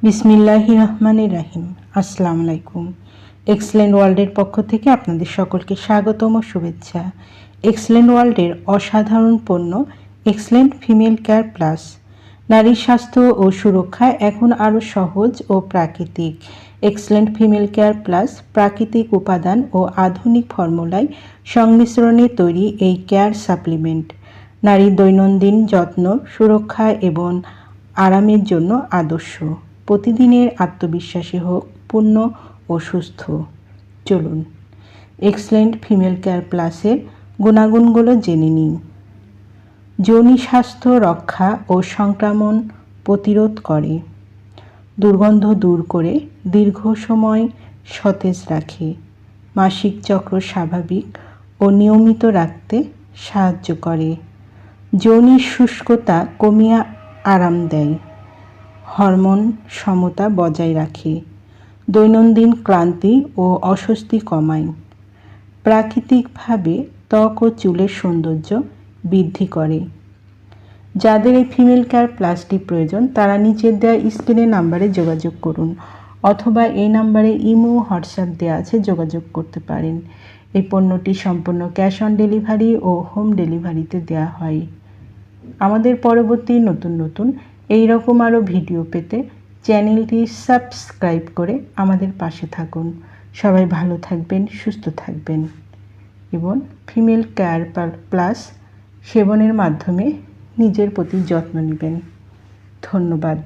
বিসমিল্লাহির রহমানির রহিম। আসসালামু আলাইকুম। এক্সেলেন্ট ওয়ার্ল্ডের পক্ষ থেকে আপনাদের সকলকে স্বাগতম ও শুভেচ্ছা। এক্সেলেন্ট ওয়ার্ল্ডের অসাধারণ পণ্য এক্সেলেন্ট ফিমেল কেয়ার প্লাস। নারীর স্বাস্থ্য ও সুরক্ষা এখন আরও সহজ ও প্রাকৃতিক। এক্সেলেন্ট ফিমেল কেয়ার প্লাস প্রাকৃতিক উপাদান ও আধুনিক ফর্মুলায় সংমিশ্রণে তৈরি এই কেয়ার সাপ্লিমেন্ট নারীর দৈনন্দিন যত্ন, সুরক্ষা এবং আরামের জন্য আদর্শ। প্রতিদিনের আত্মবিশ্বাসী হোক পূর্ণ ও সুস্থ। চলুন এক্সেলেন্ট ফিমেল কেয়ার প্লাসের গুণাগুণগুলো জেনে নিন। যৌনি স্বাস্থ্য রক্ষা ও সংক্রমণ প্রতিরোধ করে, দুর্গন্ধ দূর করে দীর্ঘ সময় সতেজ রাখে, মাসিক চক্র স্বাভাবিক ও নিয়মিত রাখতে সাহায্য করে, যৌনিক শুষ্কতা কমিয়ে আরাম দেয়, হরমোন সমতা বজায় রাখে, দৈনন্দিন ক্লান্তি ও অস্বস্তি কমায়, প্রাকৃতিকভাবে ত্বক ও চুলের সৌন্দর্য বৃদ্ধি করে। যাদের এই ফিমেল কেয়ার প্লাসটি প্রয়োজন তারা নিচের দেওয়া স্ক্রিনের নাম্বারে যোগাযোগ করুন, অথবা এই নাম্বারে ইমো হোয়াটসঅ্যাপ দেওয়া আছে, যোগাযোগ করতে পারেন। এই পণ্যটি সম্পূর্ণ ক্যাশ অন ডেলিভারি ও হোম ডেলিভারিতে দেওয়া হয়। আমাদের পরবর্তী নতুন এই রকম আরও ভিডিও পেতে চ্যানেলটি সাবস্ক্রাইব করে আমাদের পাশে থাকুন। সবাই ভালো থাকবেন, সুস্থ থাকবেন এবং ফিমেল কেয়ার প্লাস সেবনের মাধ্যমে নিজের প্রতি যত্ন নেবেন। ধন্যবাদ।